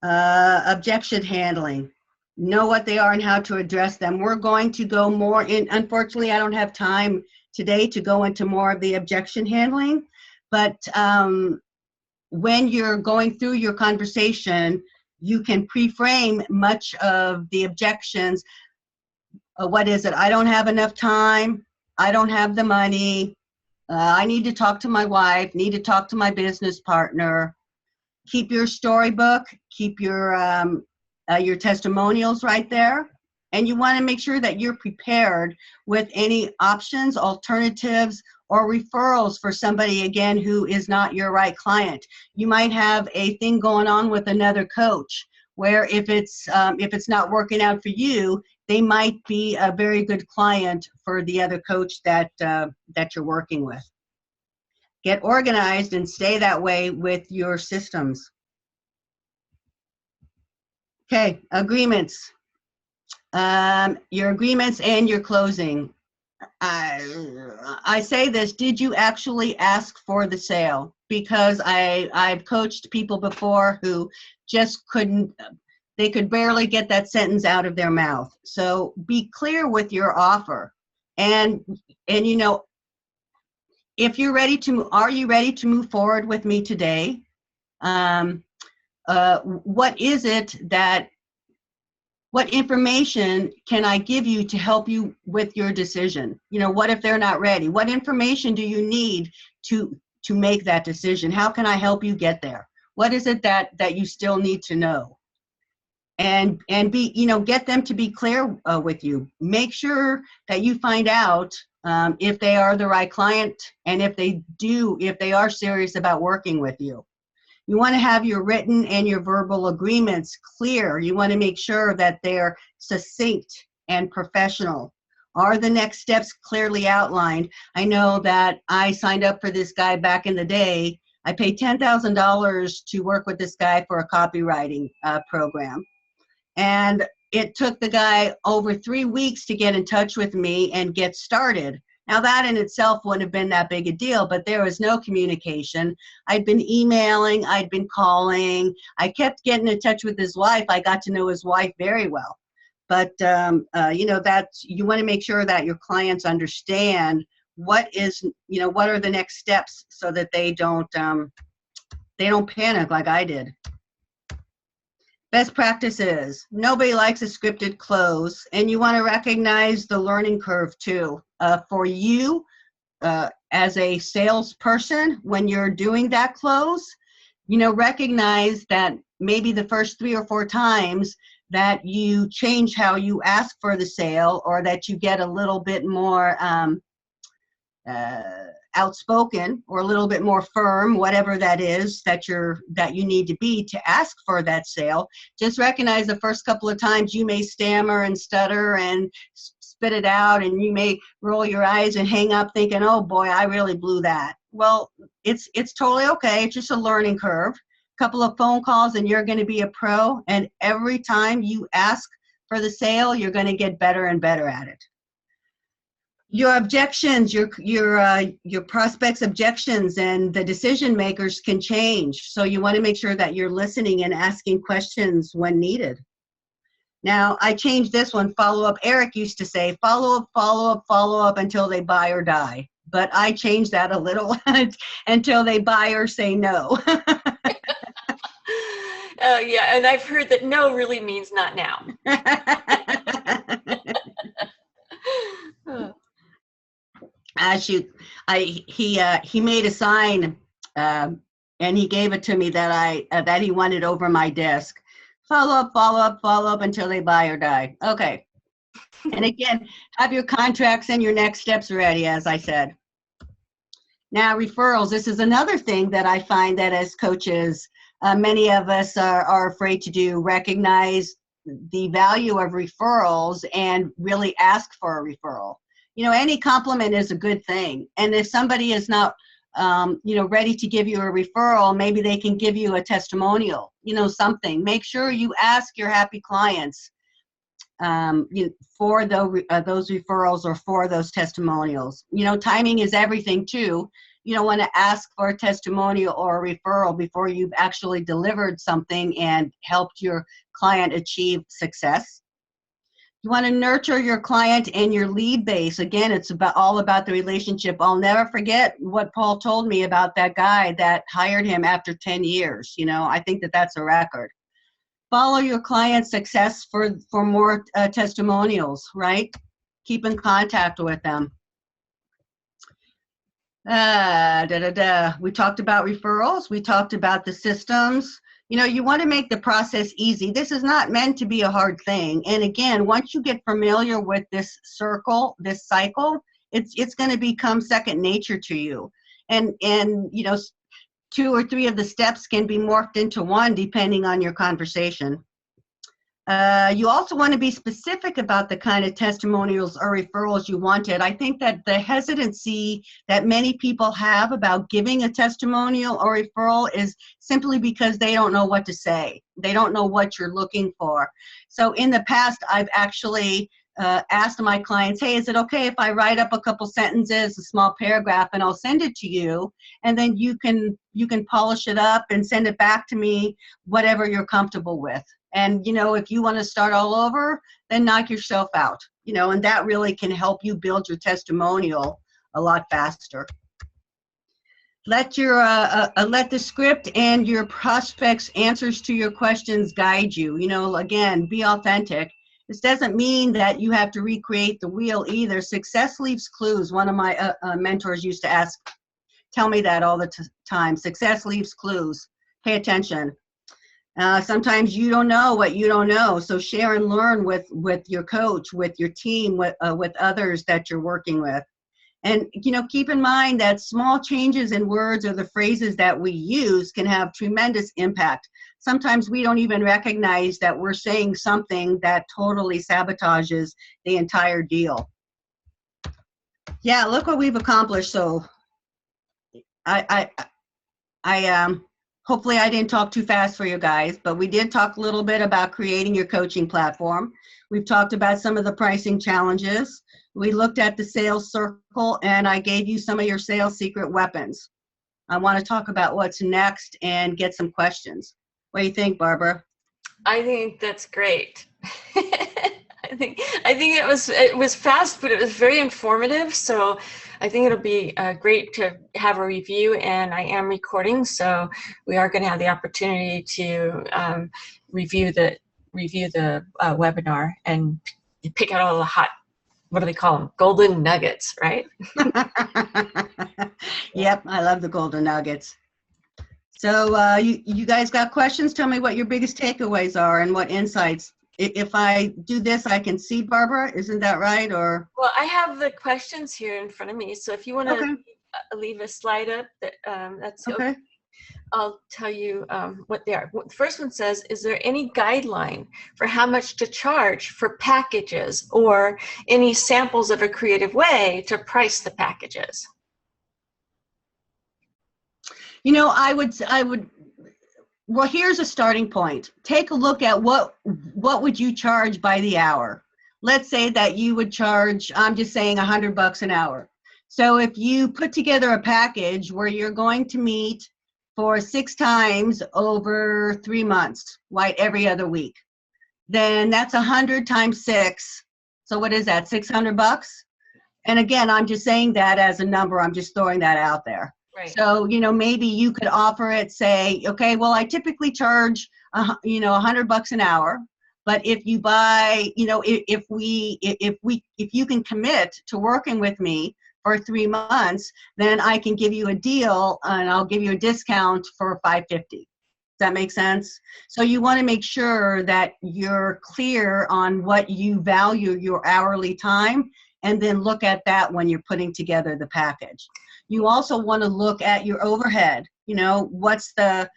Objection handling. Know what they are and how to address them. We're going to go more in, unfortunately, I don't have time today to go into more of the objection handling, but when you're going through your conversation, you can pre-frame much of the objections. What is it? I don't have enough time. I don't have the money. I need to talk to my wife, need to talk to my business partner. Keep your storybook, keep your testimonials right there. And you want to make sure that you're prepared with any options, alternatives, or referrals for somebody, again, who is not your right client. You might have a thing going on with another coach where if it's not working out for you, they might be a very good client for the other coach that you're working with. Get organized and stay that way with your systems. Okay, agreements. Your agreements and your closing. I say this, did you actually ask for the sale? Because I've coached people before who just couldn't, they could barely get that sentence out of their mouth. So be clear with your offer. And you know, if you're ready to, are you ready to move forward with me today? What is it that, what information can I give you to help you with your decision? You know, what if they're not ready? What information do you need to make that decision? How can I help you get there? What is it that you still need to know? And be, you know, get them to be clear with you. Make sure that you find out if they are the right client, and if they are serious about working with you. You want to have your written and your verbal agreements clear. You want to make sure that they're succinct and professional. Are the next steps clearly outlined? I know that I signed up for this guy back in the day. I paid $10,000 to work with this guy for a copywriting program. And it took the guy over 3 weeks to get in touch with me and get started. Now that in itself wouldn't have been that big a deal, but there was no communication. I'd been emailing, I'd been calling, I kept getting in touch with his wife. I got to know his wife very well. But that's, you want to make sure that your clients understand what are the next steps so that they don't panic like I did. Best practices. Nobody likes a scripted close, and you want to recognize the learning curve too. For you, as a salesperson, when you're doing that close, recognize that maybe the first 3 or 4 times that you change how you ask for the sale, or that you get a little bit more outspoken or a little bit more firm, whatever that is that you need to be to ask for that sale. Just recognize the first couple of times you may stammer and stutter and spit it out, and you may roll your eyes and hang up thinking, oh boy, I really blew that. Well, it's totally okay. It's just a learning curve. Couple of phone calls and you're going to be a pro, and every time you ask for the sale, you're going to get better and better at it. Your objections, your prospects' objections and the decision makers can change. So you want to make sure that you're listening and asking questions when needed. Now, I changed this one, follow up. Eric used to say, follow up until they buy or die. But I changed that a little until they buy or say no. Yeah, and I've heard that no really means not now. He made a sign, and he gave it to me that he wanted over my desk. Follow up until they buy or die. Okay. And again, have your contracts and your next steps ready, as I said. Now, referrals. This is another thing that I find that as coaches, many of us are afraid to do. Recognize the value of referrals and really ask for a referral. Any compliment is a good thing. And if somebody is not, ready to give you a referral, maybe they can give you a testimonial, something. Make sure you ask your happy clients for those referrals or for those testimonials. Timing is everything too. You don't want to ask for a testimonial or a referral before you've actually delivered something and helped your client achieve success. You want to nurture your client and your lead base. Again, it's all about the relationship. I'll never forget what Paul told me about that guy that hired him after 10 years. I think that's a record. Follow your client's success for more testimonials, right? Keep in contact with them. We talked about referrals. We talked about the systems. You want to make the process easy. This is not meant to be a hard thing. And again, once you get familiar with this cycle, it's going to become second nature to you. And 2 or 3 of the steps can be morphed into one depending on your conversation. You also want to be specific about the kind of testimonials or referrals you wanted. I think that the hesitancy that many people have about giving a testimonial or referral is simply because they don't know what to say. They don't know what you're looking for. So in the past, I've actually asked my clients, hey, is it okay if I write up a couple sentences, a small paragraph, and I'll send it to you, and then you can polish it up and send it back to me, whatever you're comfortable with. And, if you want to start all over, then knock yourself out, and that really can help you build your testimonial a lot faster. Let the script and your prospects' answers to your questions guide you. Again, be authentic. This doesn't mean that you have to recreate the wheel either. Success leaves clues. One of my mentors used to tell me that all the time. Success leaves clues. Pay attention. Sometimes you don't know what you don't know, so share and learn with your coach, with your team, with others that you're working with. And, keep in mind that small changes in words or the phrases that we use can have tremendous impact. Sometimes we don't even recognize that we're saying something that totally sabotages the entire deal. Yeah, look what we've accomplished. So hopefully I didn't talk too fast for you guys, but we did talk a little bit about creating your coaching platform. We've talked about some of the pricing challenges. We looked at the sales circle, and I gave you some of your sales secret weapons. I want to talk about what's next and get some questions. What do you think, Barbara? I think that's great. I I think it was fast, but it was very informative. So I think it'll be great to have a review, and I am recording, so we are going to have the opportunity to review the webinar and pick out all the hot, what do they call them? Golden nuggets, right? Yep, I love the golden nuggets. So you guys got questions? Tell me what your biggest takeaways are and what insights. If I do this, I can see Barbara. Isn't that right? Or Well, I have the questions here in front of me, so if you want to okay. leave a slide up, that's Okay. I'll tell you what they are. The first one says, is there any guideline for how much to charge for packages, or any samples of a creative way to price the packages? You know, I would, well, here's a starting point. Take a look at what would you charge by the hour? Let's say that you would charge, I'm just saying $100 an hour. So if you put together a package where you're going to meet for 6 times over 3 months, right, every other week, then that's 100 times 6. So what is that, $600? And again, I'm just saying that as a number. I'm just throwing that out there. Right. So, you know, maybe you could offer it, say, okay, well, I typically charge, $100 an hour. But if you buy, you know, if you can commit to working with me for 3 months, then I can give you a deal and I'll give you a discount for $550. Does that make sense? So you want to make sure that you're clear on what you value your hourly time, and then look at that when you're putting together the package. You also want to look at your overhead. You know, what's are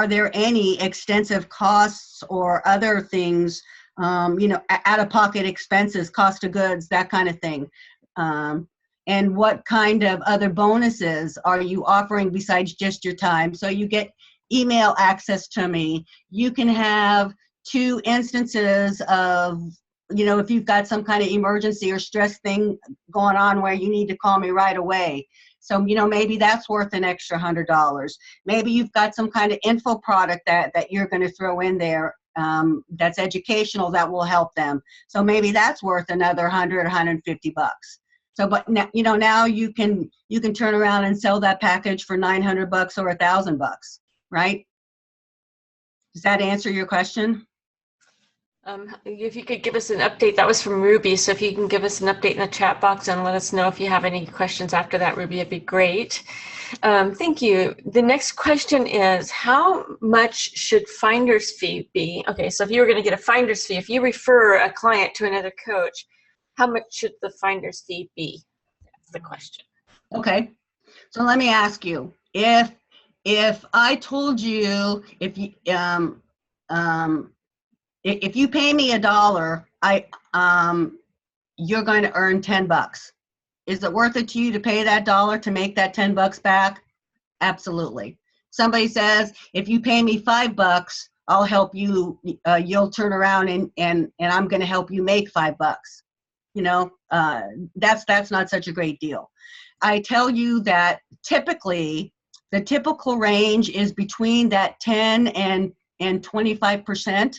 there any extensive costs or other things, out-of-pocket expenses, cost of goods, that kind of thing. And what kind of other bonuses are you offering besides just your time? So you get email access to me. You can have 2 instances of, you know, if you've got some kind of emergency or stress thing going on where you need to call me right away. So, you know, maybe that's worth an extra $100. Maybe you've got some kind of info product that you're going to throw in there that's educational that will help them. So maybe that's worth another $100, $150. So, but now, you know, now you can turn around and sell that package for $900 or $1,000, right? Does that answer your question? If you could give us an update, that was from Ruby. So if you can give us an update in the chat box and let us know if you have any questions after that, Ruby, it'd be great. Thank you. The next question is, how much should finder's fee be? Okay, so if you were going to get a finder's fee, if you refer a client to another coach, how much should the finder's fee be? That's the question. Okay, so let me ask you, if I told you, if you pay me $1, you're going to earn $10. Is it worth it to you to pay that $1 to make that $10 back? Absolutely. Somebody says, if you pay me $5, I'll help you. You'll turn around and I'm going to help you make $5. You know, that's not such a great deal. I tell you that typically the typical range is between that 10 and 25%.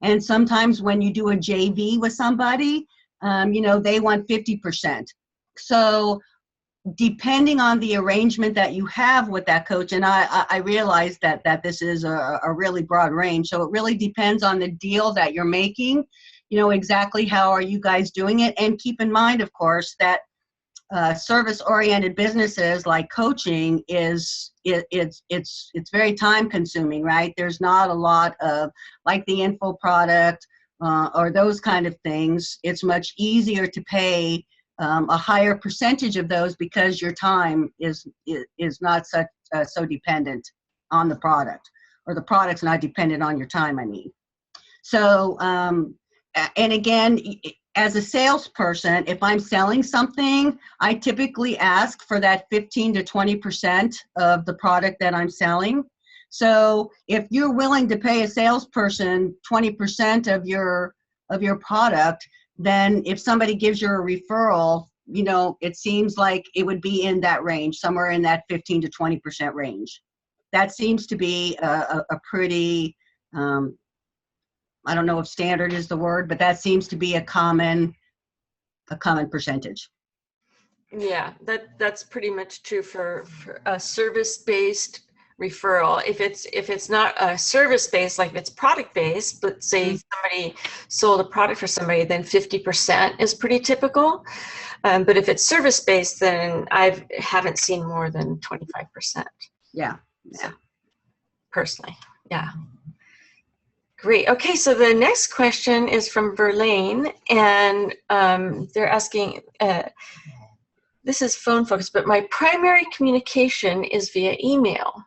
And sometimes when you do a JV with somebody, you know, they want 50%. So depending on the arrangement that you have with that coach, and I realize that this is a really broad range, so it really depends on the deal that you're making, you know, exactly how are you guys doing it. And keep in mind, of course, that service-oriented businesses like coaching it's very time consuming, right? There's not a lot of, like the info product or those kind of things. It's much easier to pay a higher percentage of those because your time is not so dependent on the product, or the product's not dependent on your time, I mean. So, and again, as a salesperson, if I'm selling something, I typically ask for that 15 to 20% of the product that I'm selling. So if you're willing to pay a salesperson 20% of your product, then if somebody gives you a referral, you know, it seems like it would be in that range, somewhere in that 15 to 20% range. That seems to be a pretty I don't know if standard is the word, but that seems to be a common percentage. Yeah, that's pretty much true for a service-based referral. If it's not a service-based, like if it's product-based, but say somebody sold a product for somebody, then 50% is pretty typical. But if it's service-based, then I haven't seen more than 25%. Yeah. Personally, yeah. Great. Okay, so the next question is from Verlaine, and they're asking, this is phone focused, but my primary communication is via email.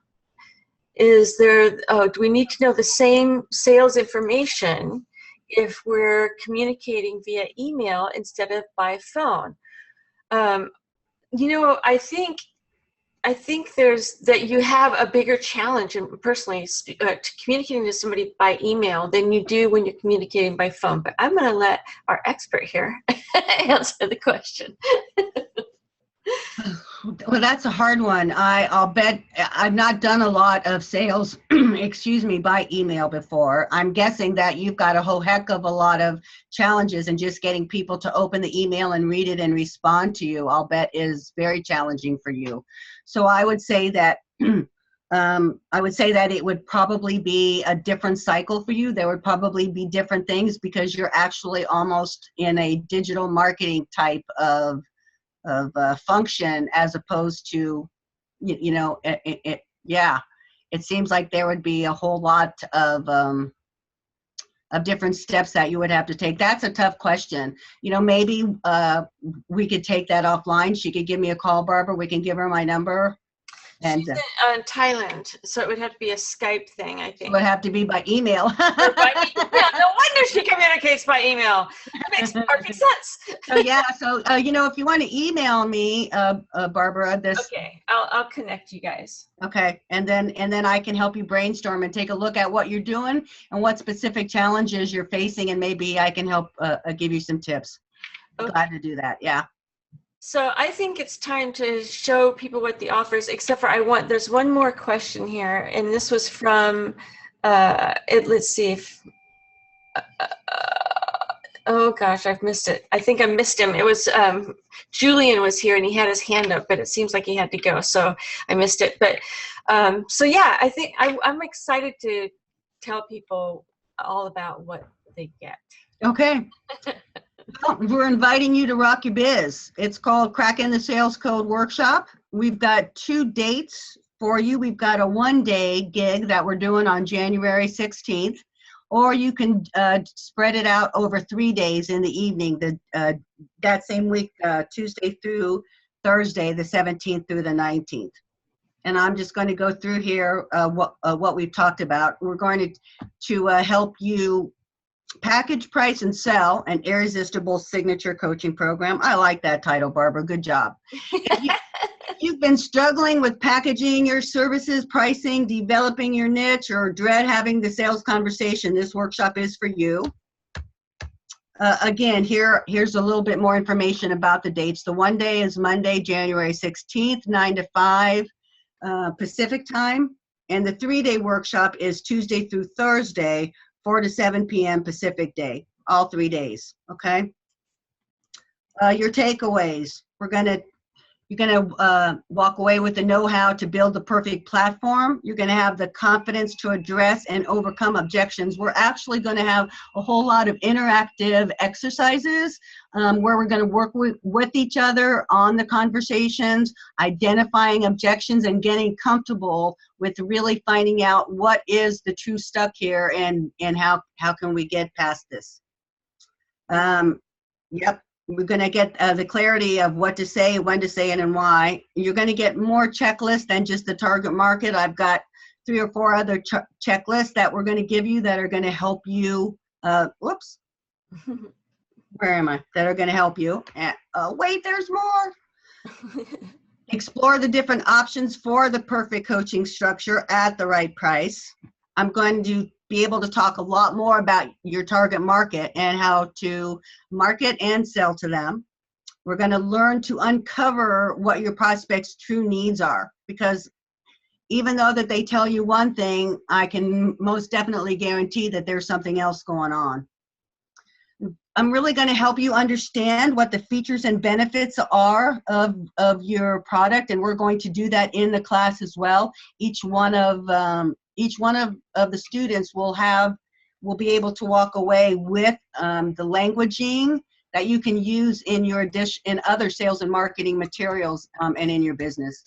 Is there, do we need to know the same sales information if we're communicating via email instead of by phone? You know, I think there's that you have a bigger challenge, and personally, communicating to somebody by email than you do when you're communicating by phone. But I'm going to let our expert here answer the question. Well, that's a hard one. I'll bet I've not done a lot of sales, excuse me, by email before. I'm guessing that you've got a whole heck of a lot of challenges, and just getting people to open the email and read it and respond to you, I'll bet is very challenging for you. So I would say that it would probably be a different cycle for you. There would probably be different things because you're actually almost in a digital marketing type of function, as opposed to, it seems like there would be a whole lot of different steps that you would have to take. That's a tough question. Maybe we could take that offline. She could give me a call, Barbara. We can give her my number. And she's in Thailand, so it would have to be a Skype thing, I think. It would have to be by email. No wonder she communicates by email. That makes perfect sense. So if you want to email me, Barbara, Okay, I'll connect you guys. Okay, and then I can help you brainstorm and take a look at what you're doing and what specific challenges you're facing, and maybe I can help give you some tips. Okay. Glad to do that. Yeah. So I think it's time to show people what the offer is, except for there's one more question here, and this was from, let's see if, oh gosh, I've missed it. I think I missed him. It was, Julian was here and he had his hand up, but it seems like he had to go, so I missed it. But, so yeah, I think I'm excited to tell people all about what they get. Okay. Well, we're inviting you to rock your biz. It's called Cracking the Sales Code Workshop. We've got 2 dates for you. We've got a 1-day gig that we're doing on January 16th, or you can spread it out over 3 days in the evening, that same week, Tuesday through Thursday, the 17th through the 19th. And I'm just going to go through here what we've talked about. We're going to help you package, price, and sell an irresistible signature coaching program. I like that title, Barbara. Good job. If you've been struggling with packaging your services, pricing, developing your niche, or dread having the sales conversation, this workshop is for you. Again, here's a little bit more information about the dates. The 1 day is Monday, January 16th, 9 to 5 Pacific time. And the 3-day workshop is Tuesday through Thursday, 4 to 7 p.m. Pacific day, all 3 days, okay? Your takeaways. You're gonna walk away with the know-how to build the perfect platform. You're gonna have the confidence to address and overcome objections. We're actually gonna have a whole lot of interactive exercises where we're gonna work with each other on the conversations, identifying objections, and getting comfortable with really finding out what is the true stuck here and how can we get past this. Yep. We're going to get the clarity of what to say, when to say it, and why. You're going to get more checklists than just the target market. I've got 3 or 4 other checklists that we're going to give you that are going to help you. Whoops. Where am I? That are going to help you. Wait, there's more. Explore the different options for the perfect coaching structure at the right price. I'm going to be able to talk a lot more about your target market and how to market and sell to them. We're going to learn to uncover what your prospects' true needs are, because even though that they tell you one thing, I can most definitely guarantee that there's something else going on. I'm really going to help you understand what the features and benefits are of your product, and we're going to do that in the class as well. Each one of the students will be able to walk away with the languaging that you can use in your in other sales and marketing materials and in your business.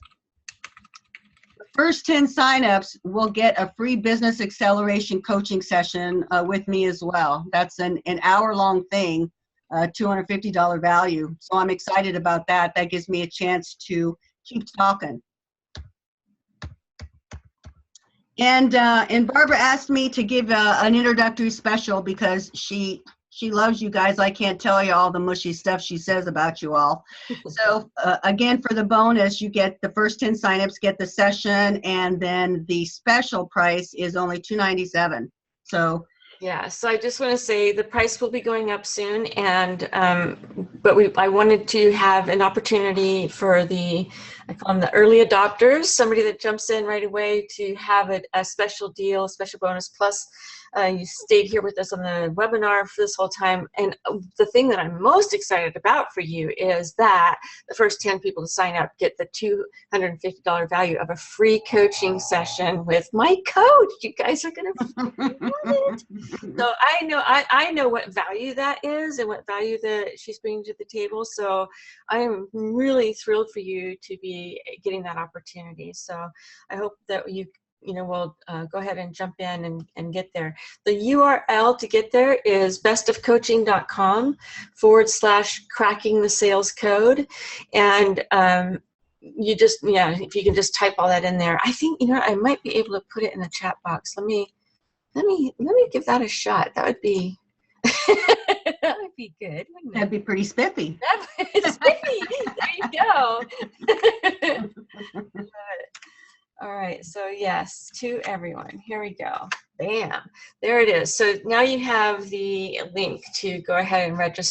The first 10 signups will get a free business acceleration coaching session with me as well. That's an hour-long thing, $250 value. So I'm excited about that. That gives me a chance to keep talking. And Barbara asked me to give an introductory special because she loves you guys. I can't tell you all the mushy stuff she says about you all. So again, for the bonus, you get the first 10 signups, get the session, and then the special price is only $297. So yeah, so I just want to say the price will be going up soon, and but I wanted to have an opportunity for I call them the early adopters, somebody that jumps in right away, to have a special deal, a special bonus. Plus, you stayed here with us on the webinar for this whole time, and the thing that I'm most excited about for you is that the first 10 people to sign up get the $250 value of a free coaching session with my coach. You guys are gonna love it. So I know what value that is and what value that she's bringing to the table. So I am really thrilled for you to be getting that opportunity. So I hope that you will go ahead and jump in and get there. The URL to get there is bestofcoaching.com/cracking the sales code. And you just, if you can just type all that in there. I think, I might be able to put it in the chat box. Let me give that a shot. That would be that would be good. That'd be pretty spiffy. Spiffy. There you go. All right. So yes, to everyone. Here we go. Bam. There it is. So now you have the link to go ahead and register.